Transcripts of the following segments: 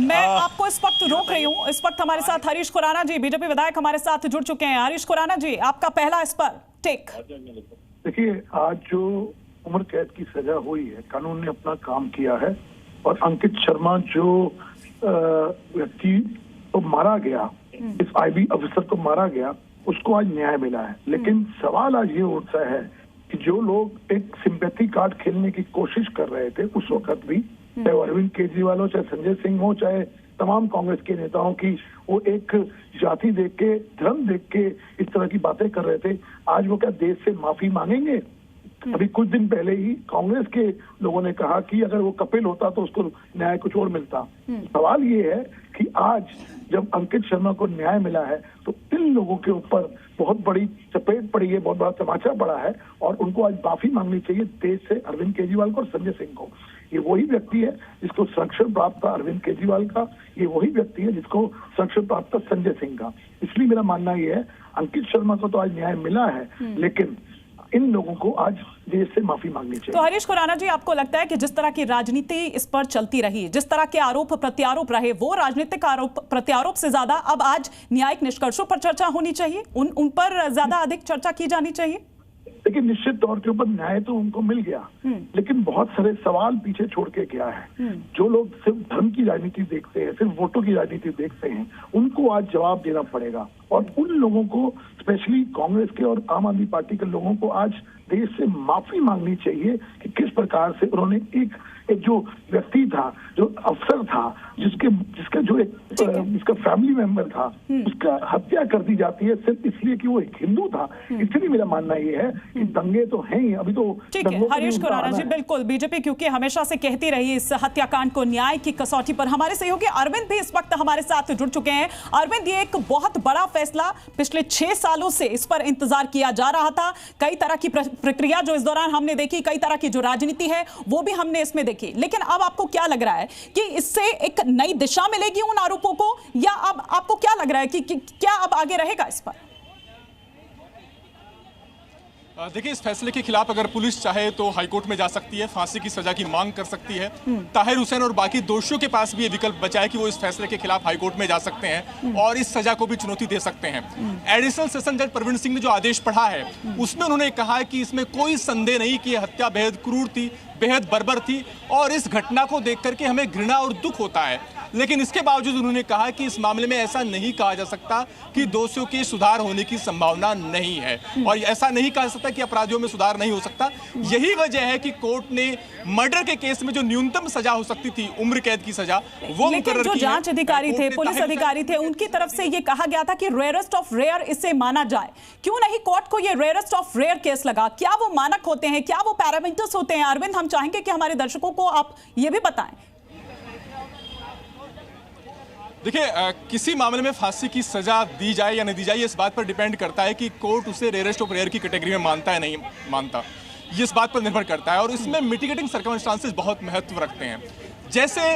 मैं आपको इस वक्त रोक रही हूँ। इस वक्त हमारे साथ हरीश खुराना जी, बीजेपी विधायक हमारे साथ जुड़ चुके हैं। हरीश खुराना जी, आपका पहला इस पर टेक। देखिए, आज जो उम्र कैद की सजा हुई है, कानून ने अपना काम किया है और अंकित शर्मा जो व्यक्ति को मारा गया, इस आईबी अफसर को मारा गया, उसको आज न्याय मिला है। लेकिन सवाल आज ये उठता है कि जो लोग एक सिंपैथी कार्ड खेलने की कोशिश कर रहे थे उस वक्त भी, चाहे अरविंद केजरीवाल हो, चाहे संजय सिंह हो, चाहे तमाम कांग्रेस के नेताओं की, वो एक जाति देख के, धर्म देख के इस तरह की बातें कर रहे थे, आज वो क्या देश से माफी मांगेंगे? अभी कुछ दिन पहले ही कांग्रेस के लोगों ने कहा कि अगर वो कपिल होता तो उसको न्याय कुछ और मिलता। सवाल ये है कि आज जब अंकित शर्मा को न्याय मिला है तो इन लोगों के ऊपर बहुत बड़ी चपेट पड़ी है, बहुत बड़ा तमाचा पड़ा है और उनको आज माफी मांगनी चाहिए देश से, अरविंद केजरीवाल को और संजय सिंह को। ये वही व्यक्ति है जिसको संरक्षण प्राप्त था अरविंद केजरीवाल का, ये वही व्यक्ति है जिसको संरक्षण प्राप्त था संजय सिंह का। इसलिए मेरा मानना ये है, अंकित शर्मा को तो आज न्याय मिला है, लेकिन इन लोगों को आज देश से माफी मांगनी चाहिए। तो हरीश खुराना जी, आपको लगता है कि जिस तरह की राजनीति इस पर चलती रही, जिस तरह के आरोप प्रत्यारोप रहे, वो राजनीतिक आरोप प्रत्यारोप से ज्यादा अब आज न्यायिक निष्कर्षों पर चर्चा होनी चाहिए, उन पर ज्यादा अधिक चर्चा की जानी चाहिए? लेकिन निश्चित तौर के ऊपर न्याय तो उनको मिल गया, लेकिन बहुत सारे सवाल पीछे छोड़ के गया है। जो लोग सिर्फ धर्म की राजनीति देखते हैं, सिर्फ वोटों की राजनीति देखते हैं, उनको आज जवाब देना पड़ेगा और उन लोगों को, स्पेशली कांग्रेस के और आम आदमी पार्टी के लोगों को आज देश से माफी मांगनी चाहिए कि किस प्रकार से उन्होंने एक जो व्यक्ति था, जो अफसर था, जिसका जो एक जिसका फैमिली मेंबर था, उसका हत्या कर दी जाती है सिर्फ इसलिए कि वो एक हिंदू था। इसलिए मेरा मानना ये है कि दंगे तो हैं ही, अभी तो ठीक है। हरीश खुराना जी, बिल्कुल, बीजेपी क्योंकि हमेशा से कहती रही इस हत्याकांड को न्याय की कसौटी पर। हमारे सहयोगी अरविंद भी इस वक्त हमारे साथ जुड़ चुके हैं। अरविंद, ये एक बहुत बड़ा फैसला, पिछले 6 सालों से इस पर इंतजार किया जा रहा था। कई तरह की प्रक्रिया जो इस दौरान हमने देखी, कई तरह की जो राजनीति है वो भी हमने इसमें देखी, लेकिन अब आपको क्या लग रहा है कि इससे एक नई दिशा मिलेगी उन आरोपों को, या अब आपको क्या लग रहा है कि क्या अब आगे रहेगा इस पर? देखिए, इस फैसले के खिलाफ अगर पुलिस चाहे तो हाईकोर्ट में जा सकती है, फांसी की सजा की मांग कर सकती है। ताहिर हुसैन और बाकी दोषियों के पास भी ये विकल्प बचा है कि वो इस फैसले के खिलाफ हाईकोर्ट में जा सकते हैं और इस सजा को भी चुनौती दे सकते हैं। एडिशनल सेशन जज प्रवीण सिंह ने जो आदेश पढ़ा है उसमें उन्होंने कहा है कि इसमें कोई संदेह नहीं कि हत्या बेहद क्रूर थी, बेहद बर्बर थी और इस घटना को देख करके हमें घृणा और दुख होता है। लेकिन इसके बावजूद उन्होंने कहा कि इस मामले में ऐसा नहीं कहा जा सकता कि दोषियों के सुधार होने की संभावना नहीं है और ऐसा नहीं कहा जा सकता कि अपराधियों में सुधार नहीं हो सकता। यही वजह है कि कोर्ट ने मर्डर के केस में जो न्यूनतम सजा हो सकती थी, उम्र कैद की सजा, वो लेकिन जो जांच अधिकारी थे, पुलिस अधिकारी थे, उनकी तरफ से ये कहा गया था कि रेयरेस्ट ऑफ रेयर इसे माना जाए। क्यों नहीं कोर्ट को ये रेयरेस्ट ऑफ रेयर केस लगा? क्या वो मानक होते हैं, क्या वो पैरामीटर्स होते हैं? अरविंद, हम चाहेंगे कि हमारे दर्शकों को आप ये भी बताएं। देखिए, किसी मामले में फांसी की सजा दी जाए या नहीं दी जाए, ये इस बात पर डिपेंड करता है कि कोर्ट उसे रेयरेस्ट ऑफ रेयर की कैटेगरी में मानता है नहीं मानता, ये इस बात पर निर्भर करता है और इसमें मिटिगेटिंग सर्कमस्टांसेस बहुत महत्व रखते हैं। जैसे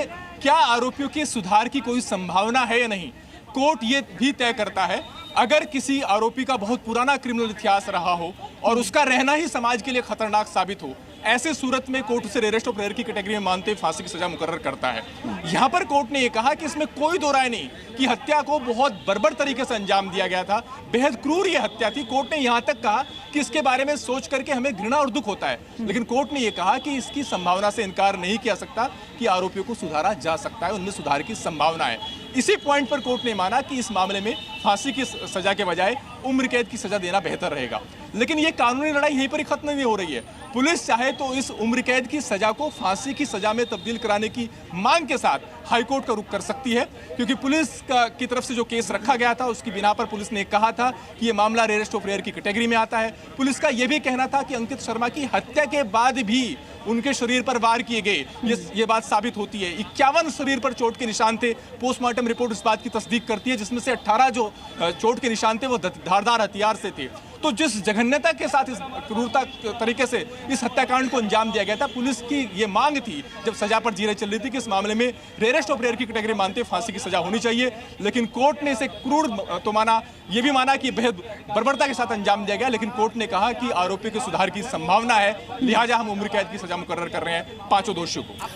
क्या आरोपियों के सुधार की कोई संभावना है या नहीं, कोर्ट ये भी तय करता है। अगर किसी आरोपी का बहुत पुराना क्रिमिनल इतिहास रहा हो और उसका रहना ही समाज के लिए खतरनाक साबित हो, ऐसे सूरत में कोर्ट उसे रेयरेस्ट ऑफ रेयर की कैटेगरी में मानते हुए फांसी की सजा मुकर्रर करता है। यहाँ पर कोर्ट ने यह कहा कि इसमें कोई दो राय नहीं कि हत्या को बहुत बर्बर तरीके से अंजाम दिया गया था, बेहद क्रूर यह हत्या थी। कोर्ट ने यहाँ तक कहा कि इसके बारे में सोच करके हमें घृणा और दुख होता है, लेकिन कोर्ट ने यह कहा कि इसकी संभावना से इनकार नहीं किया सकता कि आरोपियों को सुधारा जा सकता है, उनमें सुधार की संभावना है। इसी पॉइंट पर कोर्ट ने माना कि इस मामले में फांसी की सजा के बजाय उम्र कैद की सजा देना बेहतर रहेगा। लेकिन ये कानूनी लड़ाई यहीं पर ही खत्म नहीं हो रही है। पुलिस चाहे तो इस उम्र कैद की सजा को फांसी की सजा में तब्दील कराने की मांग के साथ हाईकोर्ट का रुख कर सकती है, क्योंकि पुलिस की तरफ से जो केस रखा गया था उसकी बिना पर पुलिस ने कहा था कि ये मामला रेयरेस्ट ऑफ रेयर की कैटेगरी में आता है। पुलिस का यह भी कहना था कि अंकित शर्मा की हत्या के बाद भी उनके शरीर पर वार किए गए, ये बात साबित होती है। 51 शरीर पर चोट के निशान थे। पोस्टमार्टम रिपोर्ट इस बात की तस्दीक करती है, जिसमें से 18 जो चोट के निशान थे वो धारदार हथियार से थे। तो जिस जघन्यता के साथ, इस क्रूरता तरीके से इस हत्याकांड को अंजाम दिया गया था, पुलिस की ये मांग थी जब सजा पर जीरे चल रही थी कि इस मामले में रेयरेस्ट ऑफ रेयर की कैटेगरी मानते फांसी की सजा होनी चाहिए। लेकिन कोर्ट ने इसे क्रूर तो माना, ये भी माना कि बेहद बर्बरता के साथ अंजाम दिया गया, लेकिन कोर्ट ने कहा कि आरोपी के सुधार की संभावना है, लिहाजा हम उम्र कैद की सजा मुकर्रर कर रहे हैं 5 दोषियों को।